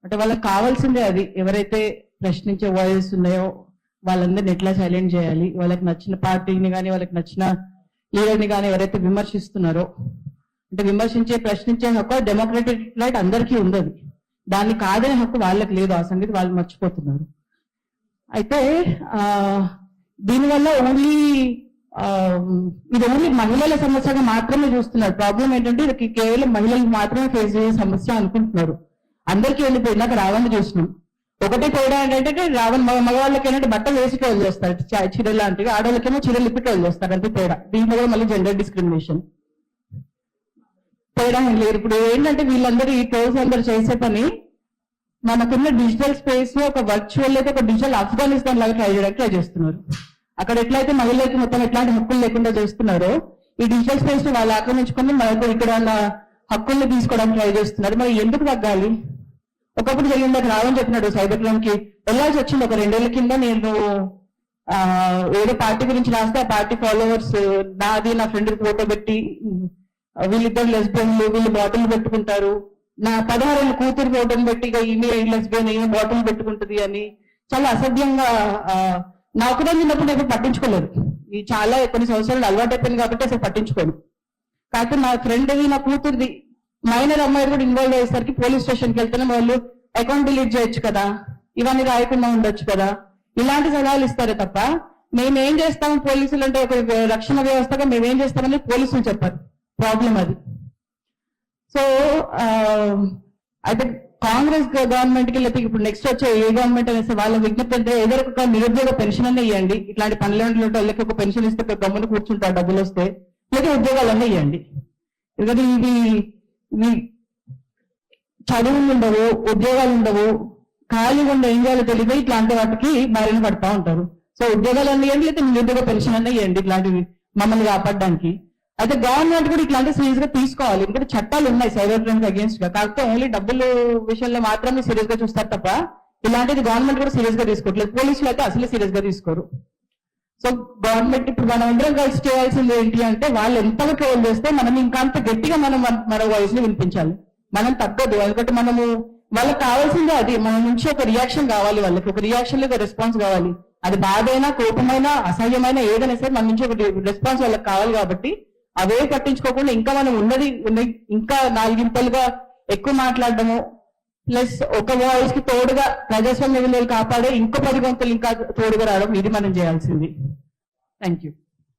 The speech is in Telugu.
అంటే వాళ్ళకి కావాల్సిందే అది. ఎవరైతే ప్రశ్నించే వాయిస్ ఉన్నాయో వాళ్ళందరిని ఎట్లా సైలెంట్ చేయాలి, వాళ్ళకి నచ్చిన పార్టీని కానీ వాళ్ళకి నచ్చిన లీడర్ని కానీ ఎవరైతే విమర్శిస్తున్నారో, అంటే విమర్శించే ప్రశ్నించే హక్కు డెమోక్రటిక్ రైట్ అందరికీ ఉండదు. దాన్ని కాదనే హక్కు వాళ్ళకి లేదు. ఆ సంగతి వాళ్ళు మర్చిపోతున్నారు. అయితే దీనివల్ల ఇది ఓన్లీ మహిళల సమస్యగా మాత్రమే చూస్తున్నారు. ప్రాబ్లం ఏంటంటే ఇది కేవలం మహిళలు మాత్రమే ఫేస్ చేసే సమస్య అనుకుంటున్నారు. అందరికీ వెళ్ళిపోయినాక రావణ్ చూసినాం. ఒకటే తేడా ఏంటంటే రావణ్ మగవాళ్ళకి ఏంటంటే బట్టలు వేసి వదిలేస్తారు చీరలు లాంటివి, ఆడవాళ్ళకేమో చీరలు ఇప్పటి వదిలేస్తారు. అంతే తేడా. దీంట్లో కూడా మళ్ళీ జెండర్ డిస్క్రిమినేషన్ తేడా ఏం లేదు. ఇప్పుడు ఏంటంటే వీళ్ళందరూ ఈ ట్రోల్స్ అందరూ చేసే పని మనకున్న డిజిటల్ స్పేస్ లో ఒక వర్చువల్ అయితే ఒక డిజిటల్ ఆఫ్ఘనిస్తాన్ లాగా ట్రై చేస్తున్నారు. అక్కడ ఎట్లయితే మహిళలకు మొత్తం ఎట్లాంటి హక్కులు లేకుండా చేస్తున్నారో ఈ డిజిటల్ స్పేస్ ని వాళ్ళు ఆక్రమించుకొని మనకు ఇక్కడ ఉన్న హక్కుల్ని తీసుకోవడానికి ట్రై చేస్తున్నారు. మరి ఎందుకు తగ్గాలి? ఒకప్పుడు జరిగింది, రావని చెప్పినాడు సైబర్ క్రైమ్ కి వెళ్ళాల్సి వచ్చింది. ఒక 2 ఏళ్ల కింద నేను ఏదో పార్టీ గురించి రాస్తే ఆ పార్టీ ఫాలోవర్స్ నాది నా ఫ్రెండ్ ఫోటో పెట్టి వీళ్ళిద్దరు లెస్బియన్లు, వీళ్ళు బాటిల్ పెట్టుకుంటారు, నా 16 ఏళ్ళ కూతురు ఫోటోని పెట్టి ఈమె లెస్బియన్ ఈమె బాటిల్ పెట్టుకుంటుంది అని చాలా అసభ్యంగా నాకు కూడా చిన్నప్పుడు నేను పట్టించుకోలేదు. ఈ చాలా కొన్ని సంవత్సరాలు అలవాటు అయిపోయింది కాబట్టి అసలు పట్టించుకోను. కాకపోతే నా ఫ్రెండ్ది నా కూతురుది మైనర్ అమ్మాయి కూడా ఇన్వాల్వ్ అయ్యేసరికి పోలీస్ స్టేషన్కి వెళ్తేనే వాళ్ళు అకౌంట్ డిలీట్ చేయొచ్చు కదా, ఇవన్నీ రాయకుండా ఉండొచ్చు కదా, ఇలాంటి సలహాలు ఇస్తారే తప్ప మేమేం చేస్తాము పోలీసులు అంటే ఒక రక్షణ వ్యవస్థగా మేమేం చేస్తామని పోలీసులు చెప్పారు. ప్రాబ్లం అది. సో అయితే కాంగ్రెస్ గవర్నమెంట్ కి లేకపోతే ఇప్పుడు నెక్స్ట్ వచ్చే ఏ గవర్నమెంట్ అనేసి వాళ్ళ విజ్ఞప్తి అంటే ఏదో ఒక నిరుద్యోగ పెన్షన్ అన్నీ ఇవ్వండి. ఇట్లాంటి పనులు వాళ్ళకి ఒక పెన్షన్ ఇస్తే గమ్మున కూర్చుంటారు డబ్బులు వస్తే, లేదా ఉద్యోగాలన్నీ ఇవ్వండి. ఎందుకంటే ఇవి చదువులు ఉండవు, ఉద్యోగాలు ఉండవు, ఖాళీగా ఉండే ఏం చేయాలో తెలియదు, ఇట్లాంటి వాటికి బారిన పడతా ఉంటారు. సో ఉద్యోగాలు అన్నీ ఇవ్వండి, లేదా నిరుద్యోగ పెన్షన్ అన్నీ ఇవ్వండి ఇట్లాంటివి మమ్మల్ని కాపాడడానికి. అయితే గవర్నమెంట్ కూడా ఇట్లాంటి సీరియస్ గా తీసుకోవాలి. ఎందుకంటే చట్టాలు ఉన్నాయి సైబర్ క్రైమ్ అగేన్స్ట్ గా, కాకపోతే ఓన్లీ డబ్బులు విషయంలో మాత్రమే సీరియస్ గా చూస్తారు తప్ప ఇలాంటిది గవర్నమెంట్ కూడా సీరియస్ గా తీసుకోవట్లేదు. పోలీసులు అయితే అసలు సీరియస్ గా తీసుకోరు. సో గవర్నమెంట్ ఇప్పుడు మనం అందరం కలిసి చేయాల్సింది ఏంటి అంటే వాళ్ళు ఎంతగా ట్రోల్ చేస్తే మనం ఇంకా అంత గట్టిగా మనం మన వాయిస్ ని వినిపించాలి. మనం తగ్గదు. ఎందుకంటే మనము వాళ్ళకి కావాల్సిందే అది, మన నుంచి ఒక రియాక్షన్ కావాలి, వాళ్ళకి ఒక రియాక్షన్ లేదా రెస్పాన్స్ కావాలి. అది బాధైనా కోపమైనా అసహ్యమైన ఏదైనా సరే మన నుంచి ఒక రెస్పాన్స్ వాళ్ళకి కావాలి. కాబట్టి అవే పట్టించుకోకుండా ఇంకా మనం ఉన్నది ఇంకా 4 ఇంతలుగా ఎక్కువ మాట్లాడడము, ప్లస్ ఒక వాయిస్ కి తోడుగా ప్రజాస్వామ్య విలువలు కాపాడే ఇంకో 10 గంటలు ఇంకా తోడుగా రావడం, ఇది మనం చేయాల్సింది. Thank you.